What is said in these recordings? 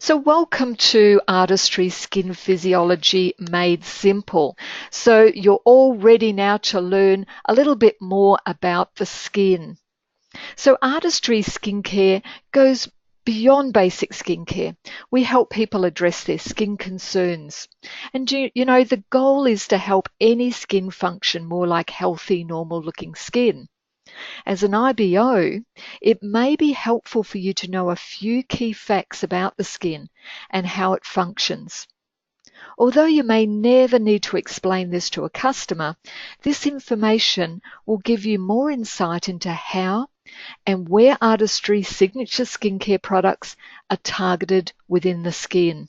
So welcome to Artistry Skin Physiology Made Simple. So you're all ready now to learn a little bit more about the skin. So Artistry Skincare goes beyond basic skincare. We help people address their skin concerns. And the goal is to help any skin function more like healthy, normal looking skin. As an IBO, it may be helpful for you to know a few key facts about the skin and how it functions. Although you may never need to explain this to a customer, this information will give you more insight into how and where Artistry signature skincare products are targeted within the skin.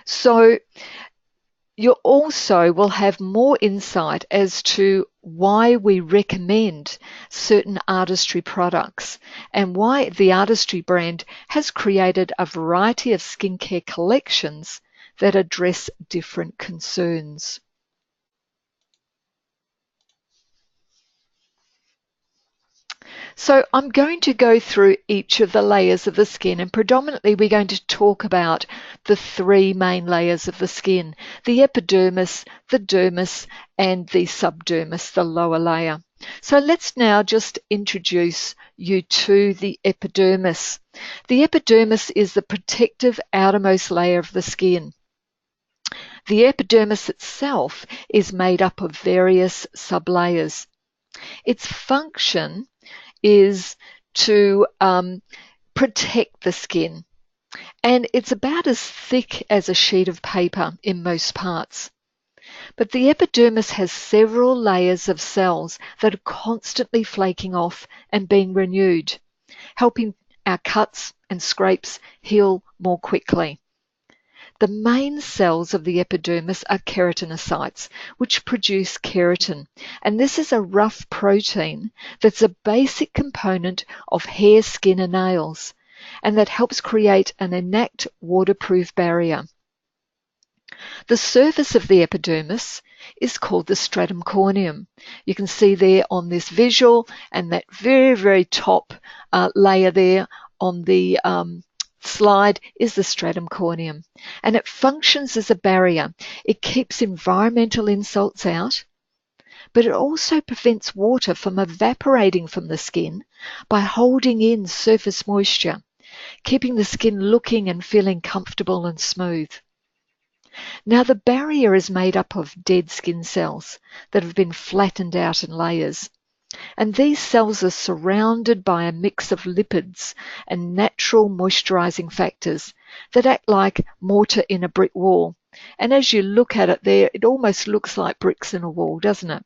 So you also will have more insight as to why we recommend certain Artistry products and why the Artistry brand has created a variety of skincare collections that address different concerns. So I'm going to go through each of the layers of the skin, and predominantly we're going to talk about the three main layers of the skin: the epidermis, the dermis, and the subdermis, the lower layer. So let's now just introduce you to the epidermis. The epidermis is the protective outermost layer of the skin. The epidermis itself is made up of various sublayers. Its function is to protect the skin, and it's about as thick as a sheet of paper in most parts. But the epidermis has several layers of cells that are constantly flaking off and being renewed, helping our cuts and scrapes heal more quickly. The main cells of the epidermis are keratinocytes, which produce keratin, and this is a rough protein that's a basic component of hair, skin, and nails, and that helps create an innate waterproof barrier. The surface of the epidermis is called the stratum corneum. You can see there on this visual, and that very, very top layer there on the slide is the stratum corneum, and it functions as a barrier. It keeps environmental insults out, but it also prevents water from evaporating from the skin by holding in surface moisture, keeping the skin looking and feeling comfortable and smooth. Now, the barrier is made up of dead skin cells that have been flattened out in layers. And these cells are surrounded by a mix of lipids and natural moisturizing factors that act like mortar in a brick wall. And as you look at it there, it almost looks like bricks in a wall, doesn't it?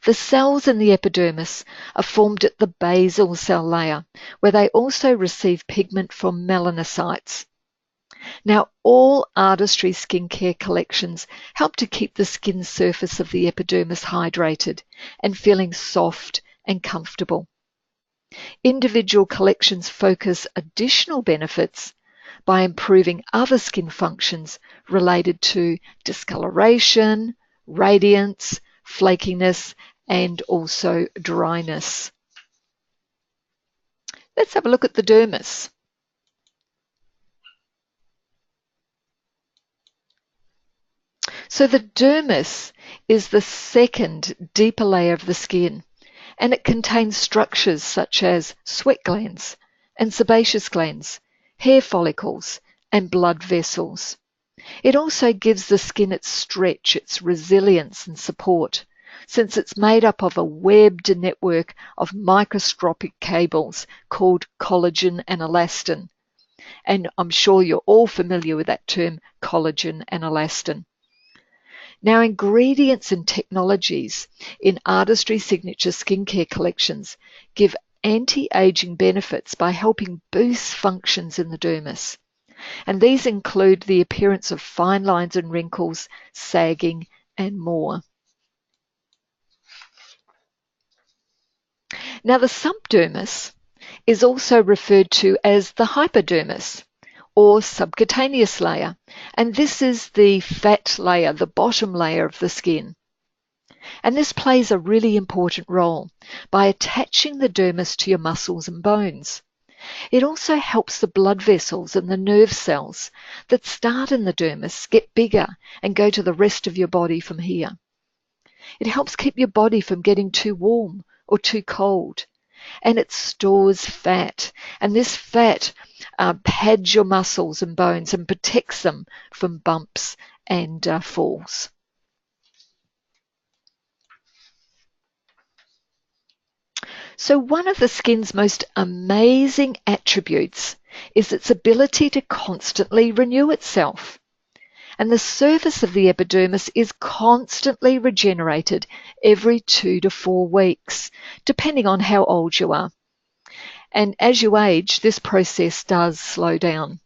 The cells in the epidermis are formed at the basal cell layer, where they also receive pigment from melanocytes. Now, all Artistry skincare collections help to keep the skin surface of the epidermis hydrated and feeling soft and comfortable. Individual collections focus additional benefits by improving other skin functions related to discoloration, radiance, flakiness, and also dryness. Let's have a look at the dermis. So the dermis is the second deeper layer of the skin, and it contains structures such as sweat glands and sebaceous glands, hair follicles, and blood vessels. It also gives the skin its stretch, its resilience and support, since it's made up of a webbed network of microscopic cables called collagen and elastin. And I'm sure you're all familiar with that term, collagen and elastin. Now, ingredients and technologies in Artistry signature skincare collections give anti-aging benefits by helping boost functions in the dermis. And these include the appearance of fine lines and wrinkles, sagging, and more. Now, the subdermis is also referred to as the hypodermis, or subcutaneous layer, and this is the fat layer, the bottom layer of the skin. And this plays a really important role by attaching the dermis to your muscles and bones. It also helps the blood vessels and the nerve cells that start in the dermis get bigger and go to the rest of your body from here. It helps keep your body from getting too warm or too cold. And it stores fat. And this fat pads your muscles and bones and protects them from bumps and falls. So one of the skin's most amazing attributes is its ability to constantly renew itself. And the surface of the epidermis is constantly regenerated every 2 to 4 weeks, depending on how old you are. And as you age, this process does slow down.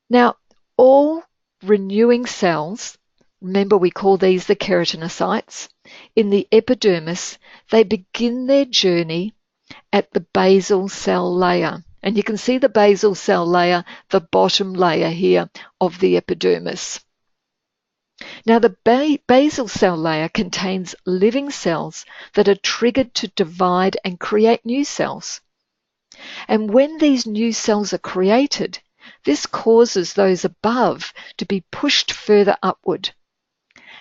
Now, all renewing cells, remember we call these the keratinocytes, in the epidermis, they begin their journey at the basal cell layer. And you can see the basal cell layer, the bottom layer here of the epidermis. Now, the basal cell layer contains living cells that are triggered to divide and create new cells. And when these new cells are created, this causes those above to be pushed further upward.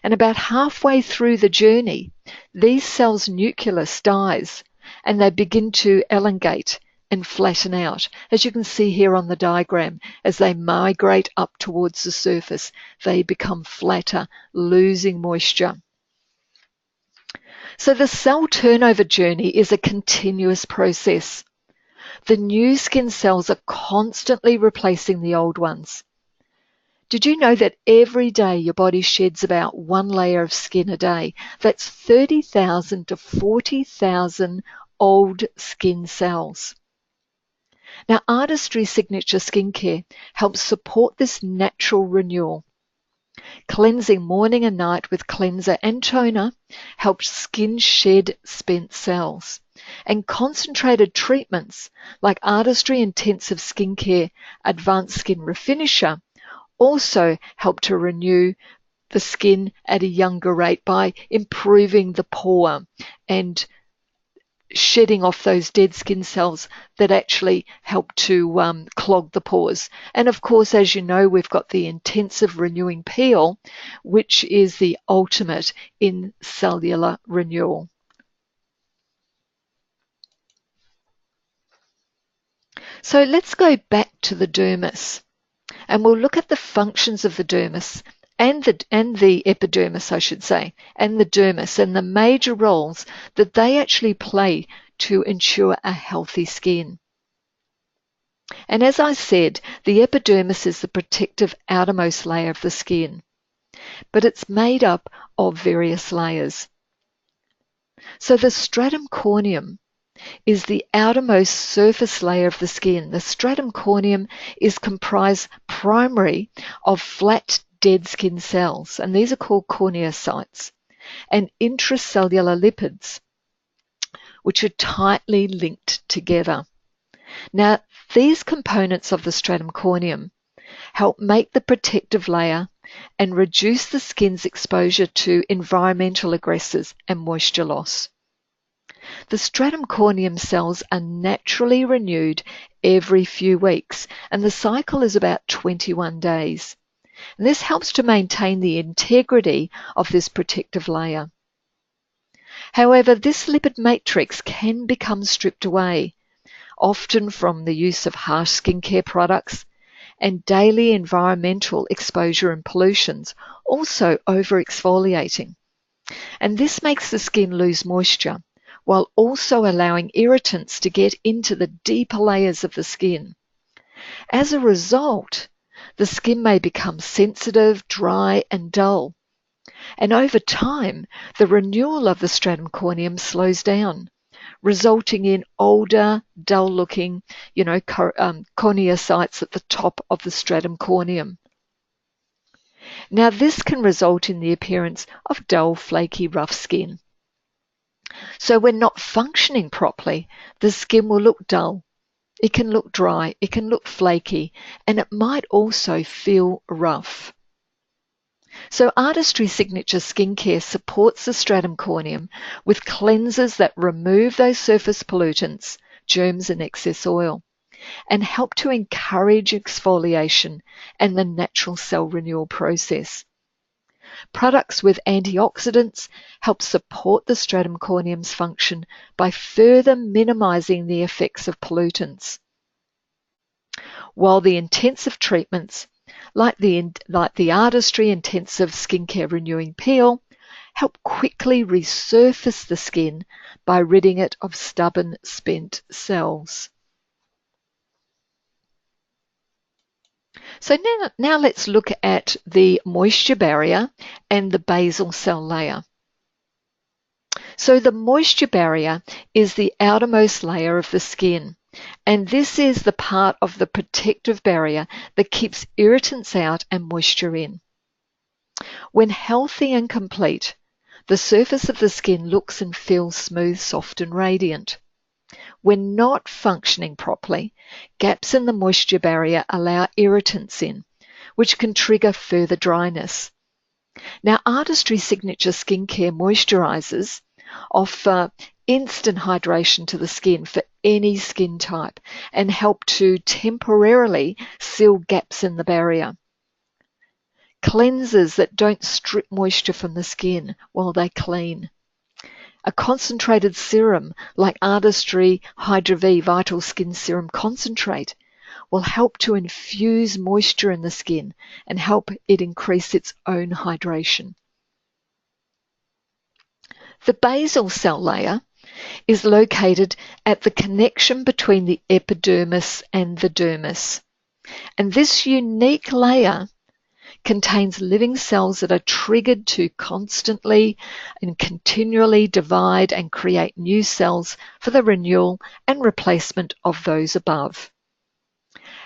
And about halfway through the journey, these cells' nucleus dies and they begin to elongate and flatten out. As you can see here on the diagram, as they migrate up towards the surface, they become flatter, losing moisture. So the cell turnover journey is a continuous process. The new skin cells are constantly replacing the old ones. Did you know that every day your body sheds about 1 layer of skin a day? That's 30,000 to 40,000 old skin cells. Now, ARTISTRY Signature Skincare helps support this natural renewal. Cleansing morning and night with cleanser and toner helps skin shed spent cells. And concentrated treatments like ARTISTRY Intensive Skincare Advanced Skin Refinisher also help to renew the skin at a younger rate by improving the pore and shedding off those dead skin cells that actually help to clog the pores. And of course, as you know, we've got the intensive renewing peel, which is the ultimate in cellular renewal. So let's go back to the dermis, and we'll look at the functions of the dermis and the epidermis, I should say, and the dermis, and the major roles that they actually play to ensure a healthy skin. And as I said, the epidermis is the protective outermost layer of the skin, but it's made up of various layers. So the stratum corneum is the outermost surface layer of the skin. The stratum corneum is comprised primarily of flat dead skin cells, and these are called corneocytes, and intracellular lipids, which are tightly linked together. Now, these components of the stratum corneum help make the protective layer and reduce the skin's exposure to environmental aggressors and moisture loss. The stratum corneum cells are naturally renewed every few weeks, and the cycle is about 21 days. And this helps to maintain the integrity of this protective layer. However, this lipid matrix can become stripped away, often from the use of harsh skincare products and daily environmental exposure and pollutions, also over-exfoliating. And this makes the skin lose moisture, while also allowing irritants to get into the deeper layers of the skin. As a result, the skin may become sensitive, dry, and dull. And over time, the renewal of the stratum corneum slows down, resulting in older, dull-looking, corneocytes at the top of the stratum corneum. Now, this can result in the appearance of dull, flaky, rough skin. So when not functioning properly, the skin will look dull. It can look dry, it can look flaky, and it might also feel rough. So ARTISTRY Signature Skincare supports the stratum corneum with cleansers that remove those surface pollutants germs and excess oil, and help to encourage exfoliation and the natural cell renewal process. Products with antioxidants help support the stratum corneum's function by further minimizing the effects of pollutants. While the intensive treatments, like the ARTISTRY Intensive Skincare Renewing Peel, help quickly resurface the skin by ridding it of stubborn, spent cells. So now let's look at the moisture barrier and the basal cell layer. So the moisture barrier is the outermost layer of the skin, and this is the part of the protective barrier that keeps irritants out and moisture in. When healthy and complete, the surface of the skin looks and feels smooth, soft, and radiant. When not functioning properly, gaps in the moisture barrier allow irritants in, which can trigger further dryness. Now, ARTISTRY Signature Skincare Moisturizers offer instant hydration to the skin for any skin type and help to temporarily seal gaps in the barrier. Cleansers that don't strip moisture from the skin while they clean. A concentrated serum like ARTISTRY Hydra V Vital Skin Serum Concentrate will help to infuse moisture in the skin and help it increase its own hydration. The basal cell layer is located at the connection between the epidermis and the dermis. And this unique layer contains living cells that are triggered to constantly and continually divide and create new cells for the renewal and replacement of those above.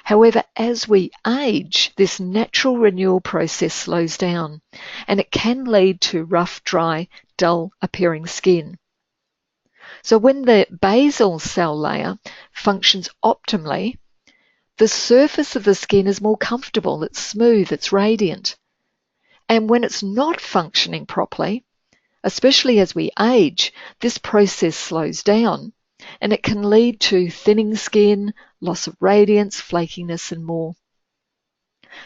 However, as we age, this natural renewal process slows down, and it can lead to rough, dry, dull-appearing skin. So when the basal cell layer functions optimally, the surface of the skin is more comfortable, it's smooth, it's radiant. And when it's not functioning properly, especially as we age, this process slows down and it can lead to thinning skin, loss of radiance, flakiness, and more.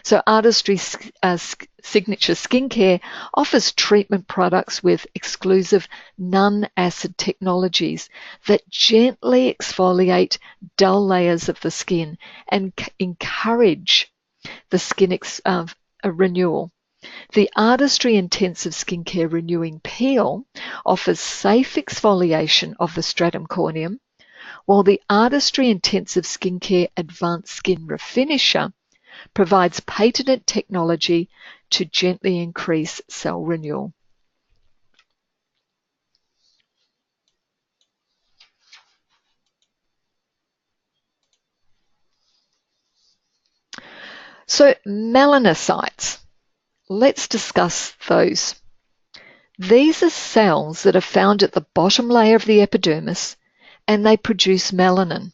So ARTISTRY Signature Skincare offers treatment products with exclusive non-acid technologies that gently exfoliate dull layers of the skin and encourage the skin renewal. The ARTISTRY Intensive Skincare Renewing Peel offers safe exfoliation of the stratum corneum, while the ARTISTRY Intensive Skincare Advanced Skin Refinisher provides patented technology to gently increase cell renewal. So melanocytes, let's discuss those. These are cells that are found at the bottom layer of the epidermis, and they produce melanin.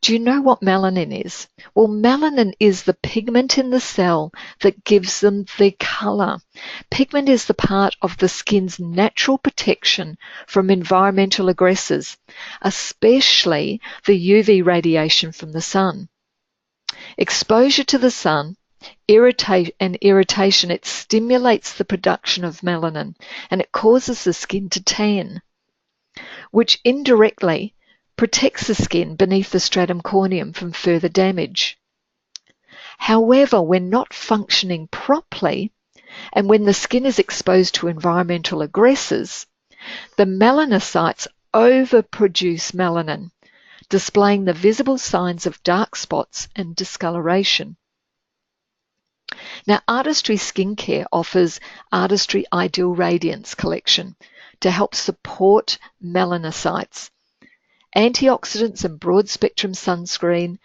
Do you know what melanin is? Well, melanin is the pigment in the cell that gives them their color. Pigment is the part of the skin's natural protection from environmental aggressors, especially the UV radiation from the sun. Exposure to the sun, irritation, it stimulates the production of melanin, and it causes the skin to tan, which indirectly protects the skin beneath the stratum corneum from further damage. However, when not functioning properly, and when the skin is exposed to environmental aggressors, the melanocytes overproduce melanin, displaying the visible signs of dark spots and discoloration. Now, ARTISTRY Skincare offers ARTISTRY Ideal Radiance Collection to help support melanocytes. Antioxidants and broad-spectrum sunscreen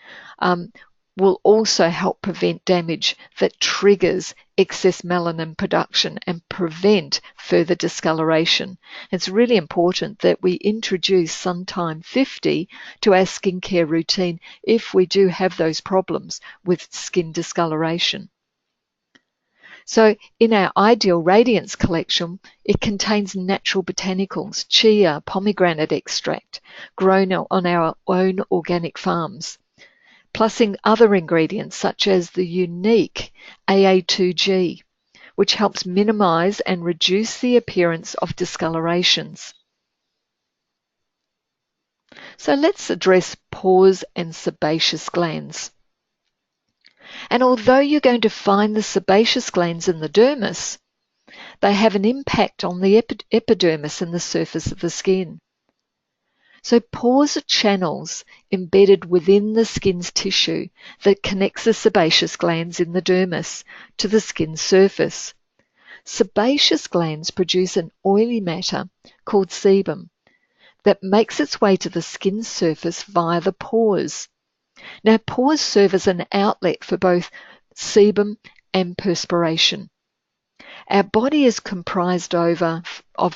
will also help prevent damage that triggers excess melanin production and prevent further discoloration. It's really important that we introduce Suntime 50 to our skincare routine if we do have those problems with skin discoloration. So in our Ideal Radiance collection, it contains natural botanicals, chia, pomegranate extract, grown on our own organic farms, plus in other ingredients such as the unique AA2G, which helps minimize and reduce the appearance of discolorations. So let's address pores and sebaceous glands. And although you're going to find the sebaceous glands in the dermis, they have an impact on the epidermis and the surface of the skin. So pores are channels embedded within the skin's tissue that connects the sebaceous glands in the dermis to the skin surface. Sebaceous glands produce an oily matter called sebum that makes its way to the skin surface via the pores. Now, pores serve as an outlet for both sebum and perspiration. Our body is comprised of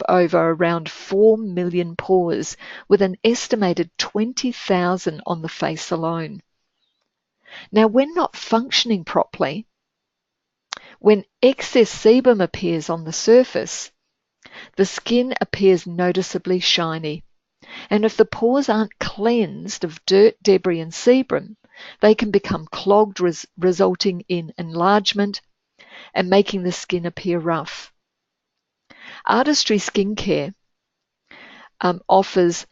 over around 4 million pores, with an estimated 20,000 on the face alone. Now, when not functioning properly, when excess sebum appears on the surface, the skin appears noticeably shiny. And if the pores aren't cleansed of dirt, debris, and sebum, they can become clogged, resulting in enlargement and making the skin appear rough. ARTISTRY Skincare offers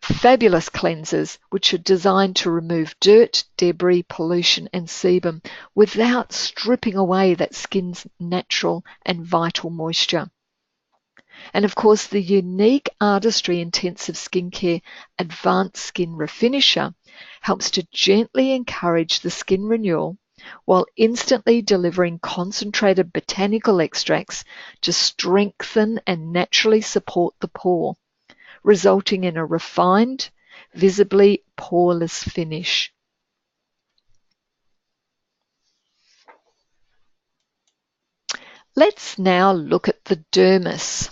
fabulous cleansers which are designed to remove dirt, debris, pollution, and sebum without stripping away that skin's natural and vital moisture. And of course, the unique ARTISTRY Intensive Skincare Advanced Skin Refinisher helps to gently encourage the skin renewal while instantly delivering concentrated botanical extracts to strengthen and naturally support the pore, resulting in a refined, visibly poreless finish. Let's now look at the dermis.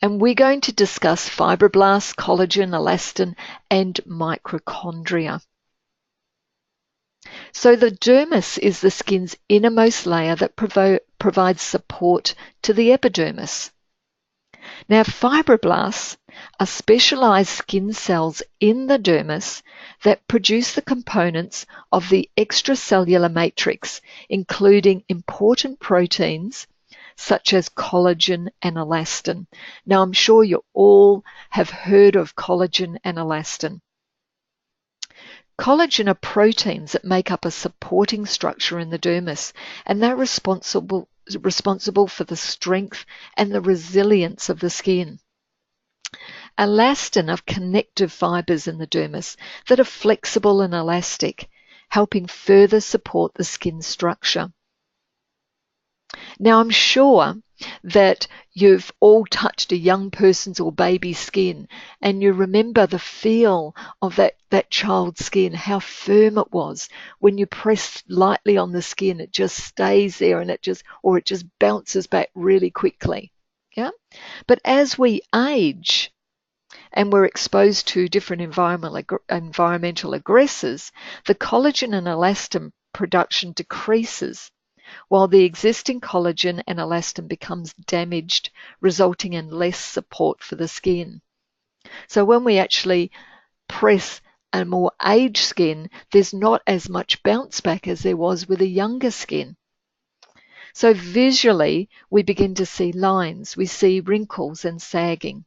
And we're going to discuss fibroblasts, collagen, elastin, and mitochondria. So the dermis is the skin's innermost layer that provides support to the epidermis. Now, fibroblasts are specialized skin cells in the dermis that produce the components of the extracellular matrix, including important proteins such as collagen and elastin. Now, I'm sure you all have heard of collagen and elastin. Collagen are proteins that make up a supporting structure in the dermis, and they're responsible for the strength and the resilience of the skin. Elastin are connective fibers in the dermis that are flexible and elastic, helping further support the skin structure. Now, I'm sure that you've all touched a young person's or baby's skin, and you remember the feel of that child's skin, how firm it was. When you press lightly on the skin, it just stays there, and it just bounces back really quickly. Yeah? But as we age and we're exposed to different environmental aggressors, the collagen and elastin production decreases, while the existing collagen and elastin becomes damaged, resulting in less support for the skin. So when we actually press a more aged skin, there's not as much bounce back as there was with a younger skin. So visually, we begin to see lines, we see wrinkles and sagging.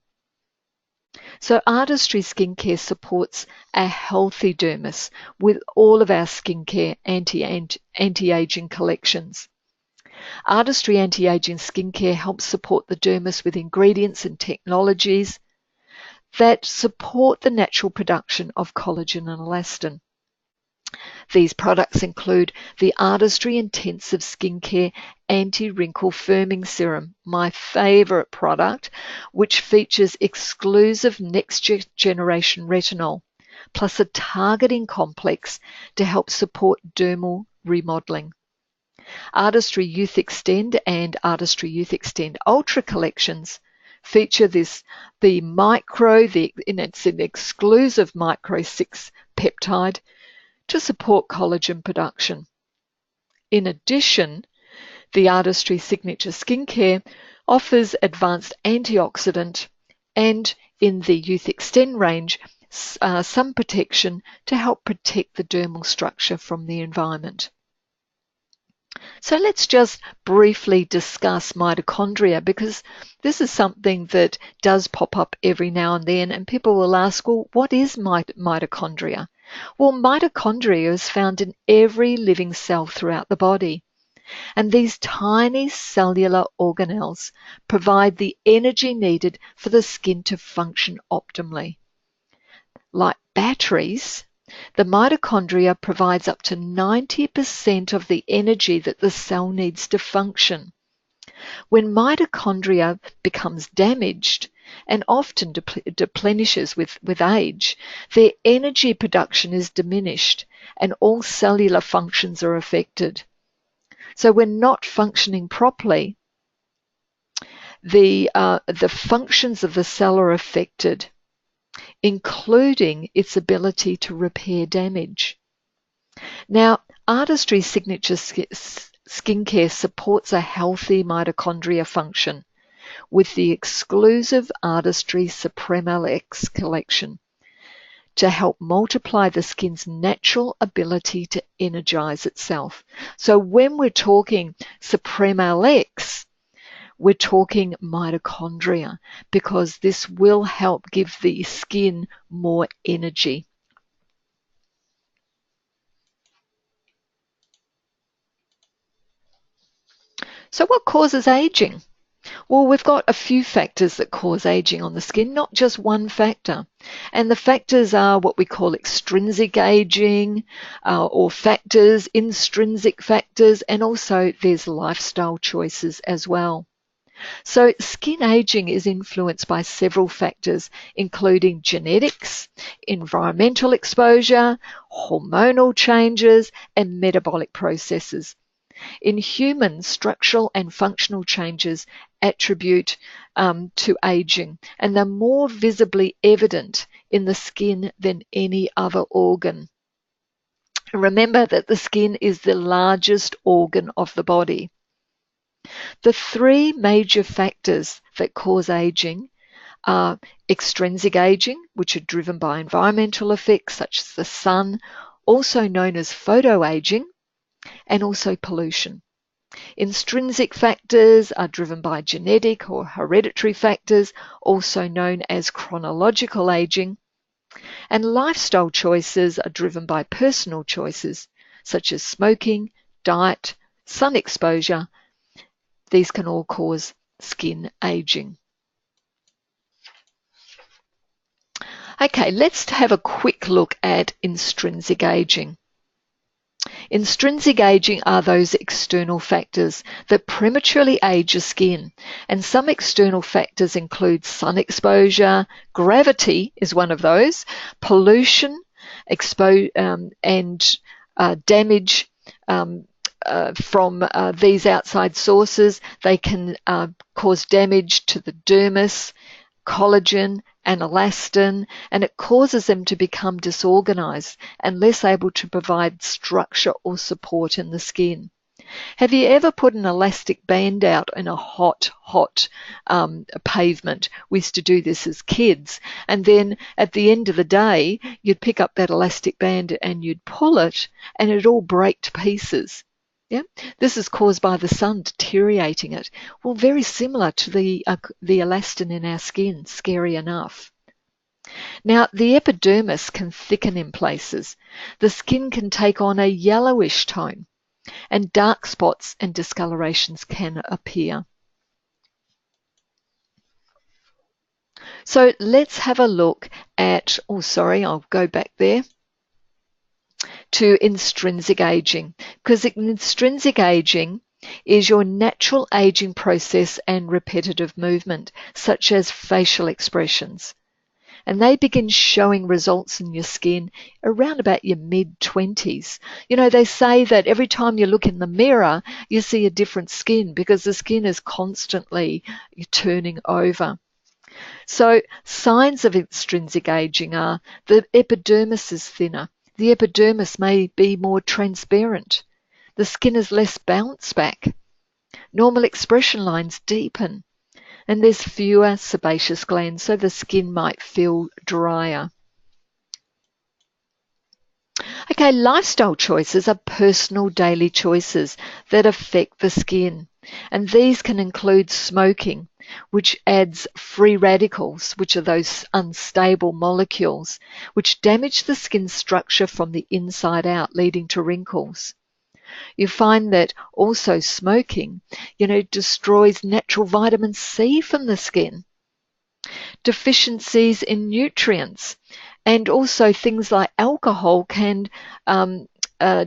So ARTISTRY Skincare supports a healthy dermis with all of our skincare anti-aging collections. ARTISTRY Anti-Aging Skincare helps support the dermis with ingredients and technologies that support the natural production of collagen and elastin. These products include the ARTISTRY Intensive Skincare Anti-Wrinkle Firming Serum, my favorite product, which features exclusive next-generation retinol, plus a targeting complex to help support dermal remodeling. ARTISTRY Youth Extend and ARTISTRY Youth Extend Ultra collections feature it's an exclusive micro 6 peptide to support collagen production. In addition, The ARTISTRY Signature Skincare offers advanced antioxidant and, in the Youth Extend range, sun protection to help protect the dermal structure from the environment. So let's just briefly discuss mitochondria, because this is something that does pop up every now and then, and people will ask, well, what is mitochondria? Well, mitochondria is found in every living cell throughout the body, and these tiny cellular organelles provide the energy needed for the skin to function optimally. Like batteries, the mitochondria provides up to 90% of the energy that the cell needs to function. When mitochondria becomes damaged, and often deplenishes with age, their energy production is diminished and all cellular functions are affected. So when not functioning properly, the functions of the cell are affected, including its ability to repair damage. Now, ARTISTRY Signature Skincare supports a healthy mitochondria function with the exclusive ARTISTRY Supreme X collection to help multiply the skin's natural ability to energize itself. So when we're talking Supreme X, we're talking mitochondria, because this will help give the skin more energy. So what causes aging? Well, we've got a few factors that cause aging on the skin, not just one factor. And the factors are what we call extrinsic aging, or factors, intrinsic factors, and also there's lifestyle choices as well. So skin aging is influenced by several factors, including genetics, environmental exposure, hormonal changes, and metabolic processes. In humans, structural and functional changes attribute to aging, and they're more visibly evident in the skin than any other organ. Remember that the skin is the largest organ of the body. The three major factors that cause aging are extrinsic aging, which are driven by environmental effects such as the sun, also known as photoaging, and also pollution. Intrinsic factors are driven by genetic or hereditary factors, also known as chronological aging. And lifestyle choices are driven by personal choices, such as smoking, diet, sun exposure. These can all cause skin aging. Okay, let's have a quick look at intrinsic aging. Intrinsic aging are those external factors that prematurely age your skin, and some external factors include sun exposure, gravity is one of those, pollution, and damage from these outside sources. They can cause damage to the dermis, collagen, and elastin, and it causes them to become disorganized and less able to provide structure or support in the skin. Have you ever put an elastic band out in a hot pavement? We used to do this as kids, and then at the end of the day, you'd pick up that elastic band and you'd pull it, and it'd all break to pieces. Yeah, this is caused by the sun deteriorating it. Well, very similar to the elastin in our skin, scary enough. Now, the epidermis can thicken in places. The skin can take on a yellowish tone, and dark spots and discolorations can appear. So let's have a look at, I'll go back there, to intrinsic aging, because intrinsic aging is your natural aging process and repetitive movement, such as facial expressions. And they begin showing results in your skin around about your mid-20s. You know, they say that every time you look in the mirror, you see a different skin, because the skin is constantly turning over. So signs of intrinsic aging are the epidermis is thinner. The epidermis may be more transparent. The skin is less bounce back. Normal expression lines deepen, and there's fewer sebaceous glands, so the skin might feel drier. Okay, lifestyle choices are personal daily choices that affect the skin. And these can include smoking, which adds free radicals, which are those unstable molecules, which damage the skin structure from the inside out, leading to wrinkles. You find that also smoking, destroys natural vitamin C from the skin. Deficiencies in nutrients, and also things like alcohol can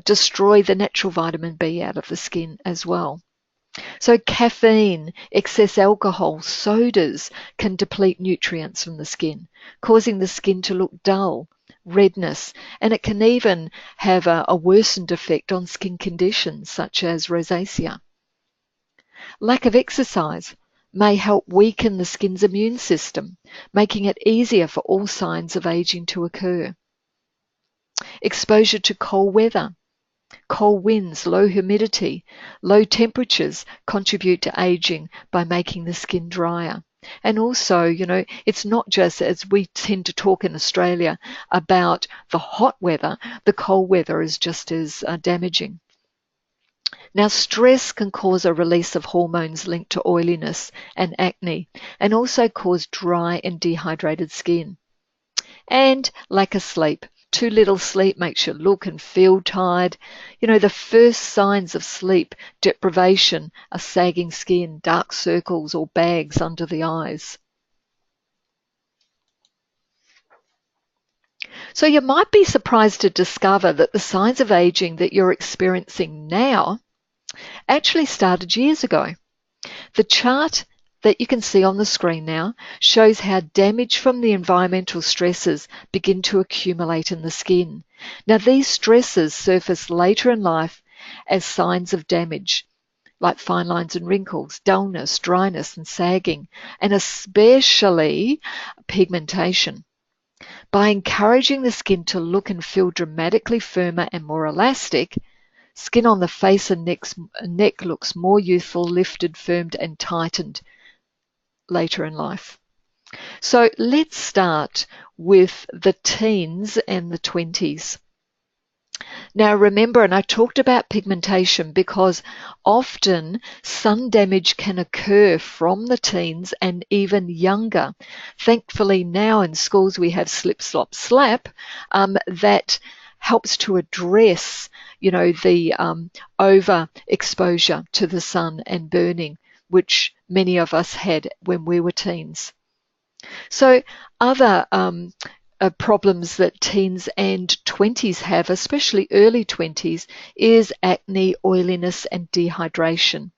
destroy the natural vitamin B out of the skin as well. So caffeine, excess alcohol, sodas can deplete nutrients from the skin, causing the skin to look dull, redness, and it can even have a worsened effect on skin conditions such as rosacea. Lack of exercise may help weaken the skin's immune system, making it easier for all signs of aging to occur. Exposure to cold weather, cold winds, low humidity, low temperatures contribute to aging by making the skin drier. And also, it's not just, as we tend to talk in Australia about the hot weather, the cold weather is just as damaging. Now, stress can cause a release of hormones linked to oiliness and acne, and also cause dry and dehydrated skin. And lack of sleep. Too little sleep makes you look and feel tired. The first signs of sleep deprivation are sagging skin, dark circles, or bags under the eyes. So you might be surprised to discover that the signs of aging that you're experiencing now actually started years ago. The chart that you can see on the screen now shows how damage from the environmental stresses begin to accumulate in the skin. Now, these stresses surface later in life as signs of damage, like fine lines and wrinkles, dullness, dryness, and sagging, and especially pigmentation. By encouraging the skin to look and feel dramatically firmer and more elastic, skin on the face and neck looks more youthful, lifted, firmed, and tightened later in life. So let's start with the teens and the 20s. Now remember, and I talked about pigmentation because often sun damage can occur from the teens and even younger. Thankfully now in schools we have slip, slop, slap that helps to address, the overexposure to the sun and burning, which many of us had when we were teens. So other problems that teens and 20s have, especially early 20s, is acne, oiliness, and dehydration.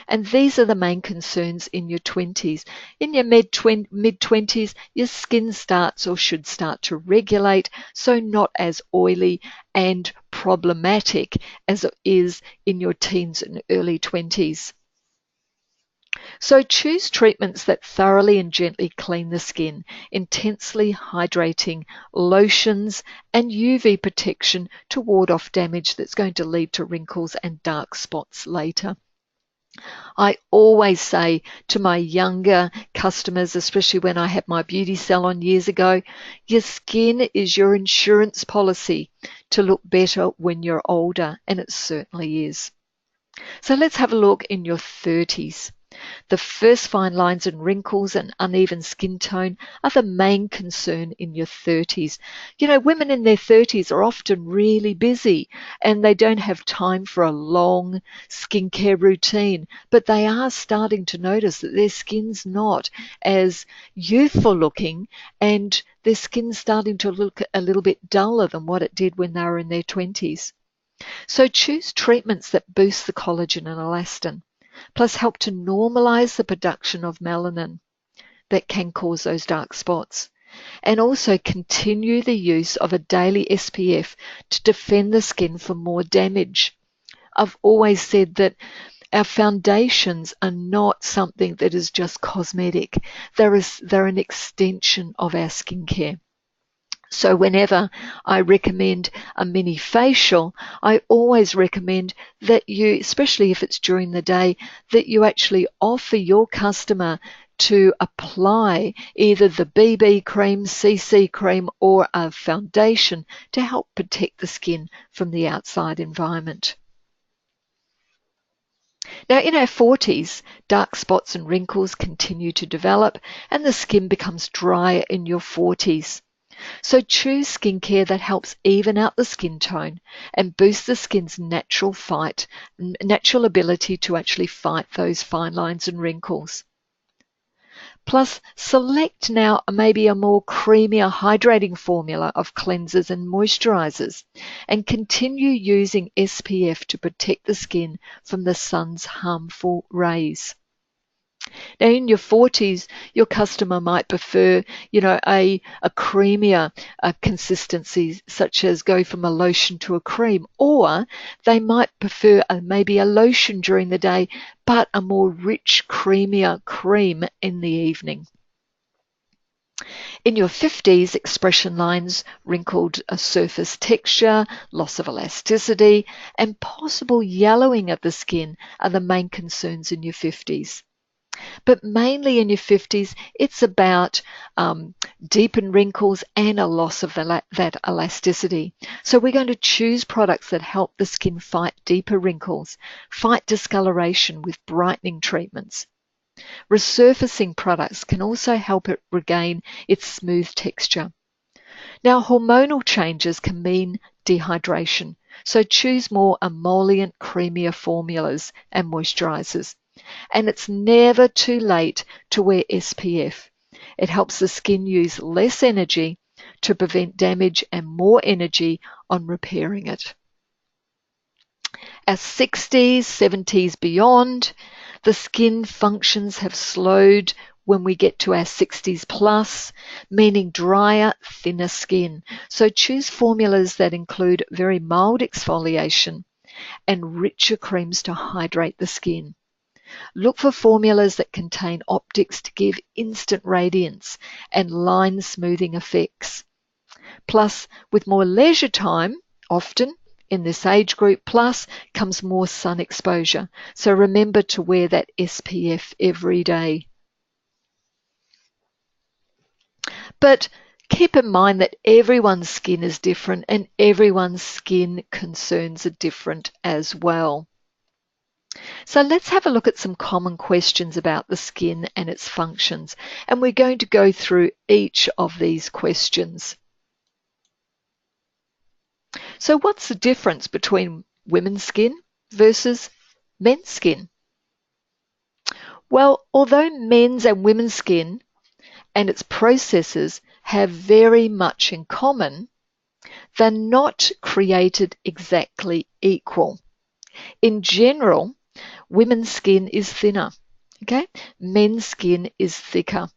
And these are the main concerns in your 20s. In your mid-20s, your skin starts or should start to regulate, so not as oily and problematic as it is in your teens and early 20s. So choose treatments that thoroughly and gently clean the skin, intensely hydrating lotions and UV protection to ward off damage that's going to lead to wrinkles and dark spots later. I always say to my younger customers, especially when I had my beauty salon years ago, your skin is your insurance policy to look better when you're older, and it certainly is. So let's have a look in your 30s. The first fine lines and wrinkles and uneven skin tone are the main concern in your 30s. Women in their 30s are often really busy and they don't have time for a long skincare routine, but they are starting to notice that their skin's not as youthful looking and their skin's starting to look a little bit duller than what it did when they were in their 20s. So choose treatments that boost the collagen and elastin, plus help to normalize the production of melanin that can cause those dark spots. And also continue the use of a daily SPF to defend the skin from more damage. I've always said that our foundations are not something that is just cosmetic. They're an extension of our skincare. So whenever I recommend a mini facial, I always recommend that you, especially if it's during the day, that you actually offer your customer to apply either the BB cream, CC cream, or a foundation to help protect the skin from the outside environment. Now, in our 40s, dark spots and wrinkles continue to develop, and the skin becomes drier in your 40s. So choose skincare that helps even out the skin tone and boost the skin's natural ability to actually fight those fine lines and wrinkles. Plus, select now maybe a more creamier hydrating formula of cleansers and moisturizers, and continue using SPF to protect the skin from the sun's harmful rays. Now, in your 40s, your customer might prefer, a creamier consistency, such as go from a lotion to a cream, or they might prefer maybe a lotion during the day, but a more rich, creamier cream in the evening. In your 50s, expression lines, wrinkled surface texture, loss of elasticity, and possible yellowing of the skin are the main concerns in your 50s. But mainly in your 50s, it's about deepened wrinkles and a loss of that elasticity. So we're going to choose products that help the skin fight deeper wrinkles, fight discoloration with brightening treatments. Resurfacing products can also help it regain its smooth texture. Now, hormonal changes can mean dehydration, so choose more emollient, creamier formulas and moisturizers. And it's never too late to wear SPF. It helps the skin use less energy to prevent damage and more energy on repairing it. As 60s, 70s beyond, the skin functions have slowed when we get to our 60s plus, meaning drier, thinner skin. So choose formulas that include very mild exfoliation and richer creams to hydrate the skin. Look for formulas that contain optics to give instant radiance and line smoothing effects. Plus, with more leisure time, often in this age group plus, comes more sun exposure. So remember to wear that SPF every day. But keep in mind that everyone's skin is different and everyone's skin concerns are different as well. So let's have a look at some common questions about the skin and its functions, and we're going to go through each of these questions. So what's the difference between women's skin versus men's skin? Well, although men's and women's skin and its processes have very much in common, they're not created exactly equal. In general, women's skin is thinner, okay? Men's skin is thicker.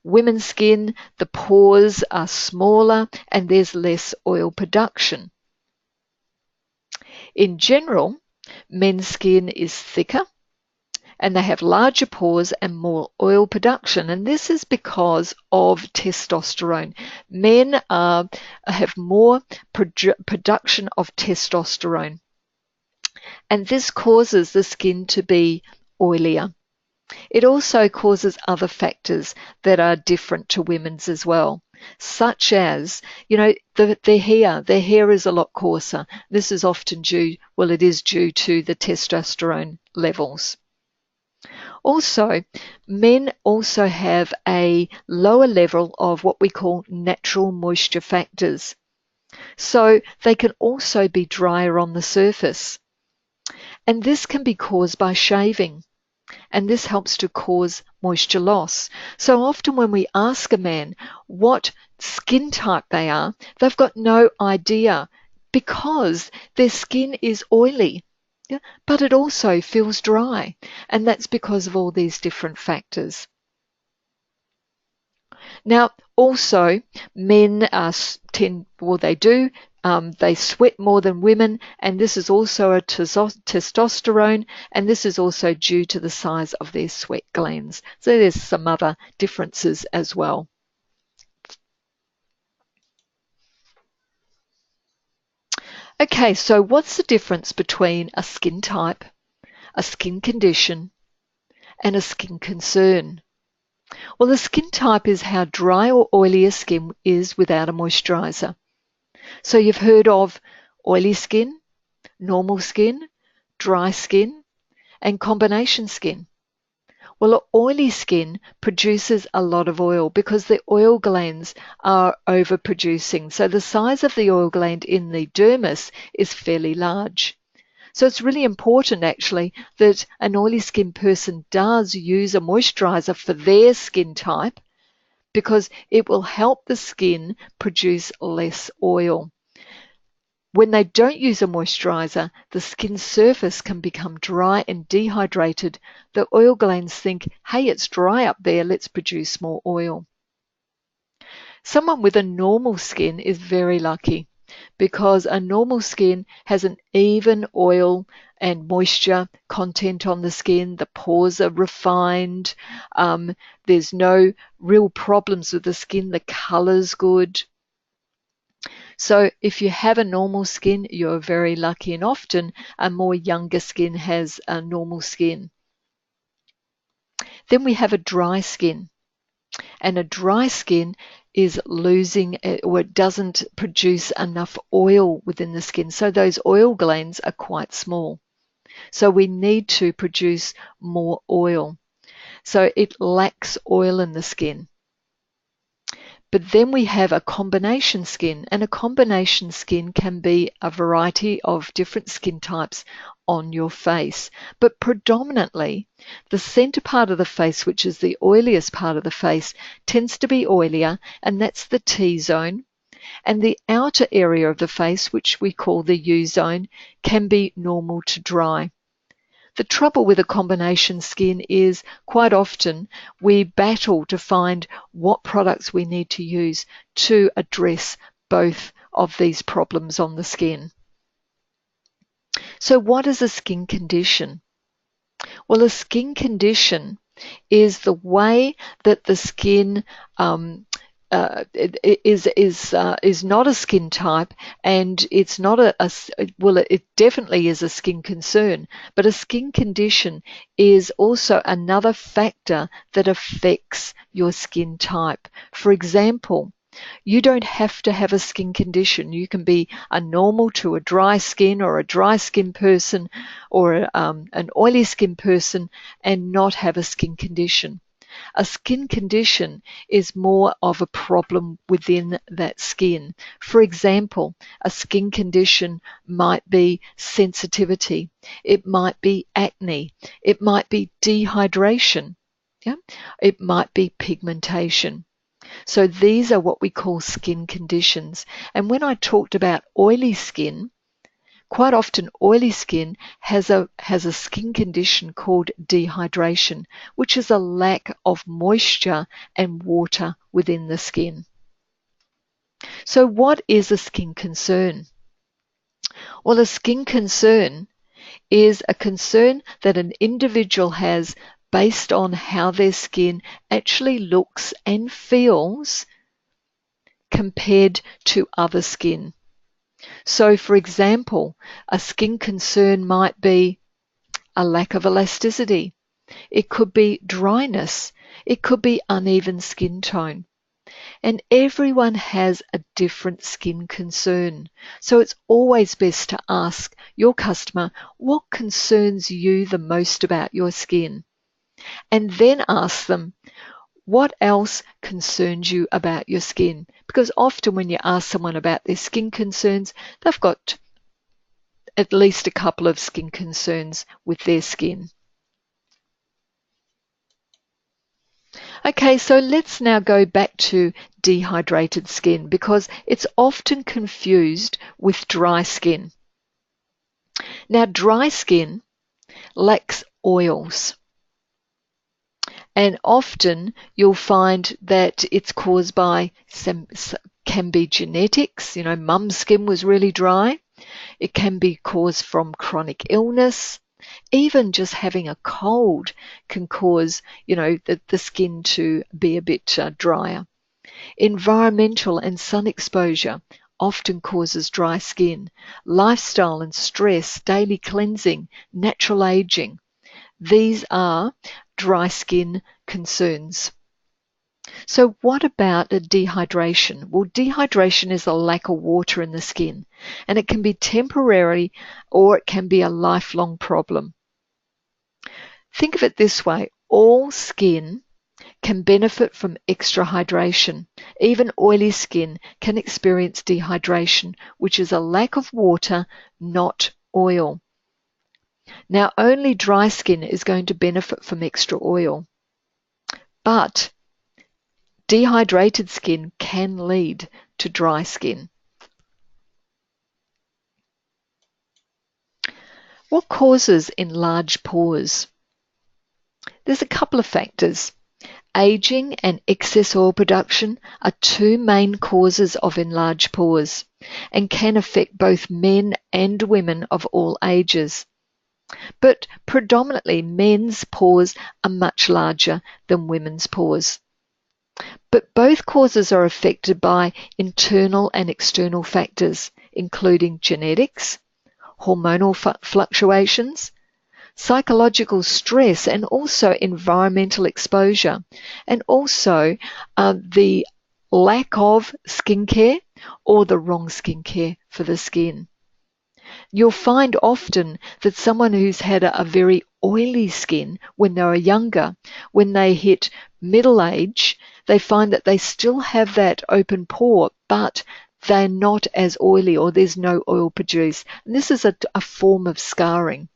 Women's skin, the pores are smaller and there's less oil production. In general, men's skin is thicker and they have larger pores and more oil production. And this is because of testosterone. Men have more production of testosterone. And this causes the skin to be oilier. It also causes other factors that are different to women's as well, such as, their hair. Their hair is a lot coarser. This is often due to the testosterone levels. Also, men also have a lower level of what we call natural moisture factors. So they can also be drier on the surface. And this can be caused by shaving. And this helps to cause moisture loss. So often when we ask a man what skin type they are, they've got no idea because their skin is oily, but it also feels dry. And that's because of all these different factors. Now, also, men they sweat more than women, and this is also a testosterone, and this is also due to the size of their sweat glands. So there's some other differences as well. Okay, so what's the difference between a skin type, a skin condition, and a skin concern? Well, the skin type is how dry or oily a skin is without a moisturizer. So you've heard of oily skin, normal skin, dry skin, and combination skin. Well, oily skin produces a lot of oil because the oil glands are overproducing. So the size of the oil gland in the dermis is fairly large. So it's really important actually that an oily skin person does use a moisturizer for their skin type because it will help the skin produce less oil. When they don't use a moisturizer, the skin surface can become dry and dehydrated. The oil glands think, hey, it's dry up there, let's produce more oil. Someone with a normal skin is very lucky because a normal skin has an even oil and moisture content on the skin. The pores are refined. There's no real problems with the skin. The color's good. So if you have a normal skin, you're very lucky, and often a more younger skin has a normal skin. Then we have a dry skin, and a dry skin is losing or it doesn't produce enough oil within the skin. So those oil glands are quite small. So we need to produce more oil. So it lacks oil in the skin. But then we have a combination skin, and a combination skin can be a variety of different skin types on your face. But predominantly, the center part of the face, which is the oiliest part of the face, tends to be oilier, and that's the T-zone. And the outer area of the face, which we call the U-zone, can be normal to dry. The trouble with a combination skin is quite often we battle to find what products we need to use to address both of these problems on the skin. So what is a skin condition? Well, a skin condition is the way that the skin is not a skin type, and it's not well, it definitely is a skin concern, but a skin condition is also another factor that affects your skin type. For example, you don't have to have a skin condition. You can be a normal to a dry skin, or a dry skin person, or an oily skin person, and not have a skin condition. A skin condition is more of a problem within that skin. For example, a skin condition might be sensitivity. It might be acne. It might be dehydration. Yeah? It might be pigmentation. So these are what we call skin conditions. And when I talked about oily skin, quite often oily skin has a skin condition called dehydration, which is a lack of moisture and water within the skin. So what is a skin concern? Well, a skin concern is a concern that an individual has based on how their skin actually looks and feels compared to other skin. So, for example, a skin concern might be a lack of elasticity. It could be dryness. It could be uneven skin tone. And everyone has a different skin concern. So it's always best to ask your customer what concerns you the most about your skin. And then ask them, what else concerns you about your skin? Because often when you ask someone about their skin concerns, they've got at least a couple of skin concerns with their skin. Okay, so let's now go back to dehydrated skin because it's often confused with dry skin. Now, dry skin lacks oils. And often you'll find that it's caused by can be genetics. Mum's skin was really dry. It can be caused from chronic illness. Even just having a cold can cause, the skin to be a bit drier. Environmental and sun exposure often causes dry skin. Lifestyle and stress, daily cleansing, natural aging. These are dry skin concerns. So what about dehydration? Well, dehydration is a lack of water in the skin, and it can be temporary or it can be a lifelong problem. Think of it this way: all skin can benefit from extra hydration. Even oily skin can experience dehydration, which is a lack of water, not oil. Now, only dry skin is going to benefit from extra oil, but dehydrated skin can lead to dry skin. What causes enlarged pores? There's a couple of factors. Aging and excess oil production are two main causes of enlarged pores and can affect both men and women of all ages. But predominantly men's pores are much larger than women's pores. But both causes are affected by internal and external factors, including genetics, hormonal fluctuations, psychological stress, and also environmental exposure, and also the lack of skincare or the wrong skincare for the skin. You'll find often that someone who's had a very oily skin when they were younger, when they hit middle age, they find that they still have that open pore, but they're not as oily or there's no oil produced. And this is a form of scarring.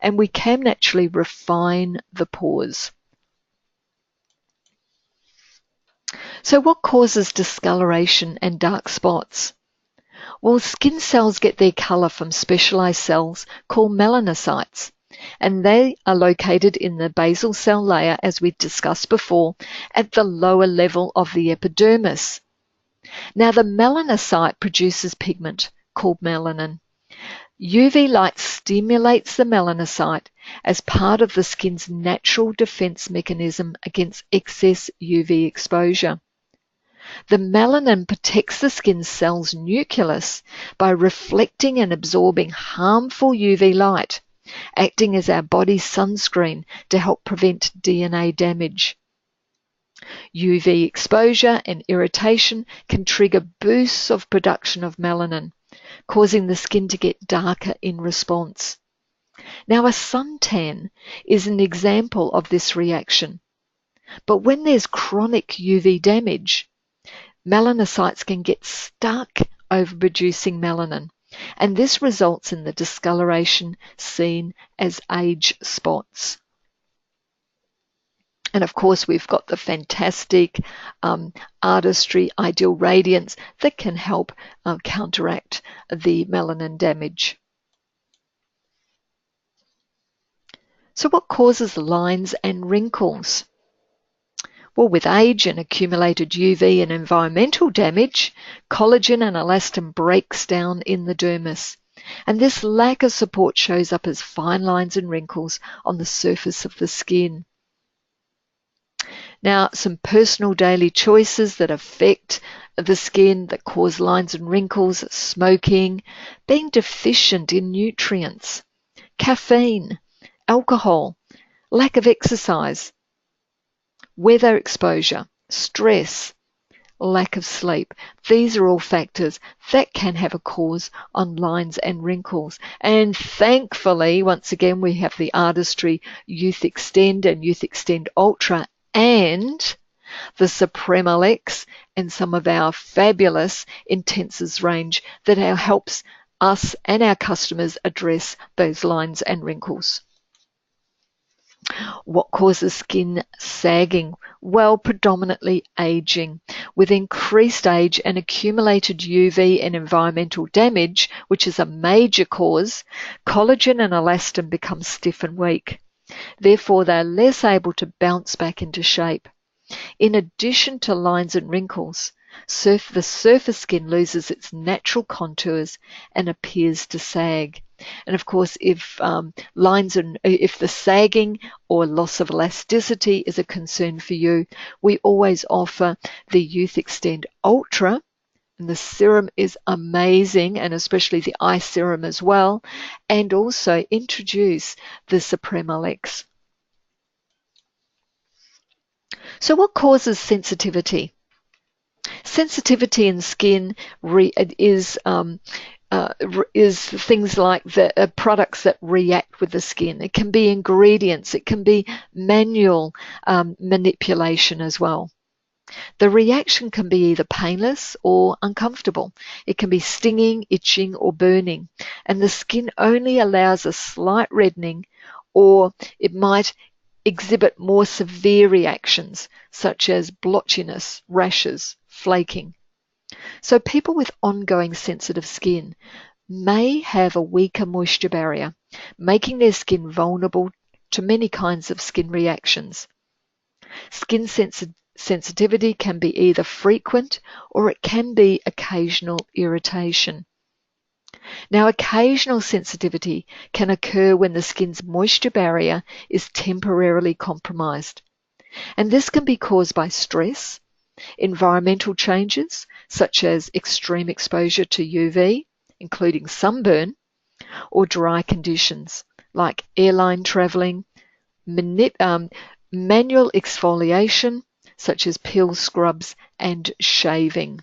And we can actually refine the pores. So what causes discoloration and dark spots? Well, skin cells get their color from specialized cells called melanocytes, and they are located in the basal cell layer, as we discussed before, at the lower level of the epidermis. Now, the melanocyte produces pigment called melanin. UV light stimulates the melanocyte as part of the skin's natural defense mechanism against excess UV exposure. The melanin protects the skin cell's nucleus by reflecting and absorbing harmful UV light, acting as our body's sunscreen to help prevent DNA damage. UV exposure and irritation can trigger boosts of production of melanin, causing the skin to get darker in response. Now, a suntan is an example of this reaction. But when there's chronic UV damage, melanocytes can get stuck overproducing melanin, and this results in the discoloration seen as age spots. And of course, we've got the fantastic ARTISTRY Ideal Radiance that can help counteract the melanin damage. So what causes lines and wrinkles? Well, with age and accumulated UV and environmental damage, collagen and elastin breaks down in the dermis. And this lack of support shows up as fine lines and wrinkles on the surface of the skin. Now, some personal daily choices that affect the skin that cause lines and wrinkles: smoking, being deficient in nutrients, caffeine, alcohol, lack of exercise, weather exposure, stress, lack of sleep. These are all factors that can have a cause on lines and wrinkles. And thankfully, once again, we have the ARTISTRY Youth Extend and Youth Extend Ultra and the Supremalex and some of our fabulous Intensives range that helps us and our customers address those lines and wrinkles. What causes skin sagging? Well, predominantly aging. With increased age and accumulated UV and environmental damage, which is a major cause, collagen and elastin become stiff and weak. Therefore, they're less able to bounce back into shape. In addition to lines and wrinkles, the surface skin loses its natural contours and appears to sag. And of course, if the sagging or loss of elasticity is a concern for you, we always offer the Youth Extend Ultra And the serum is amazing, and especially the eye serum as well. And also introduce the Supremalex. So what causes sensitivity? Sensitivity in skin is things like the products that react with the skin. It can be ingredients. It can be manual manipulation as well. The reaction can be either painless or uncomfortable. It can be stinging, itching, or burning. And the skin only allows a slight reddening, or it might exhibit more severe reactions such as blotchiness, rashes, flaking. So people with ongoing sensitive skin may have a weaker moisture barrier, making their skin vulnerable to many kinds of skin reactions. Skin sensitivity can be either frequent or it can be occasional irritation. Now, occasional sensitivity can occur when the skin's moisture barrier is temporarily compromised. And this can be caused by stress, environmental changes such as extreme exposure to UV, including sunburn, or dry conditions like airline traveling, manual exfoliation such as peel scrubs and shaving.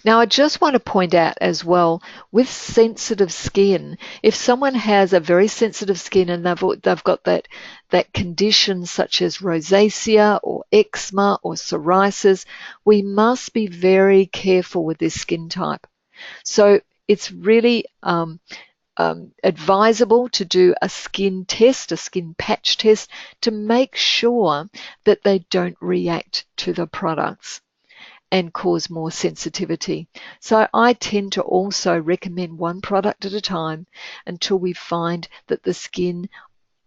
Now, I just want to point out as well, with sensitive skin, if someone has a very sensitive skin and they've got that condition such as rosacea or eczema or psoriasis, we must be very careful with this skin type. So it's really advisable to do a skin test, a skin patch test, to make sure that they don't react to the products and cause more sensitivity. So I tend to also recommend one product at a time until we find that the skin,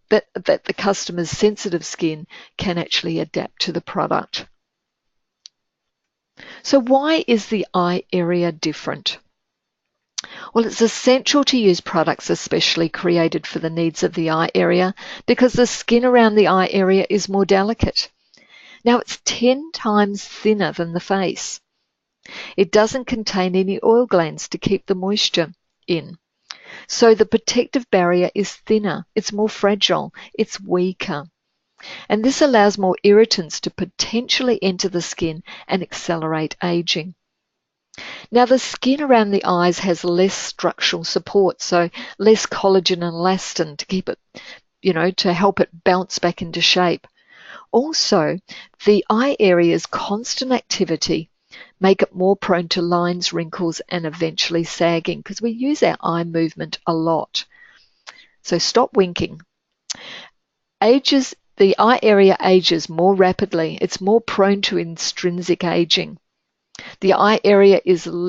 that the customer's sensitive skin can actually adapt to the product. So why is the eye area different? Well, it's essential to use products especially created for the needs of the eye area because the skin around the eye area is more delicate. Now, it's 10 times thinner than the face. It doesn't contain any oil glands to keep the moisture in. So the protective barrier is thinner, it's more fragile, it's weaker. And this allows more irritants to potentially enter the skin and accelerate aging. Now, the skin around the eyes has less structural support, so less collagen and elastin to keep it, to help it bounce back into shape. Also, the eye area's constant activity make it more prone to lines, wrinkles, and eventually sagging because we use our eye movement a lot. So stop winking. The eye area ages more rapidly. It's more prone to intrinsic aging. The eye area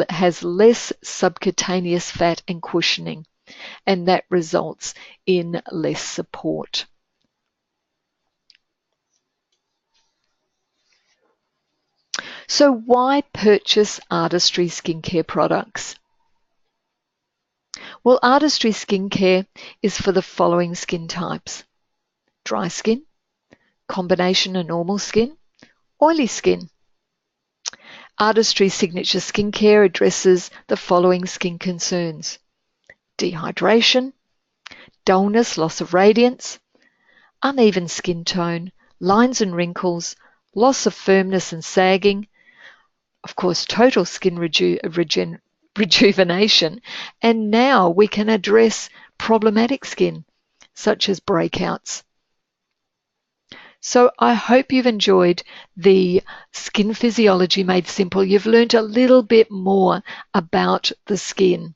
has less subcutaneous fat and cushioning, and that results in less support. So why purchase ARTISTRY skincare products? Well, ARTISTRY skincare is for the following skin types: dry skin, combination of normal skin, oily skin. ARTISTRY Signature Skincare addresses the following skin concerns: dehydration, dullness, loss of radiance, uneven skin tone, lines and wrinkles, loss of firmness and sagging, of course, total skin rejuvenation, and now we can address problematic skin, such as breakouts. So I hope you've enjoyed the Skin Physiology Made Simple. You've learned a little bit more about the skin.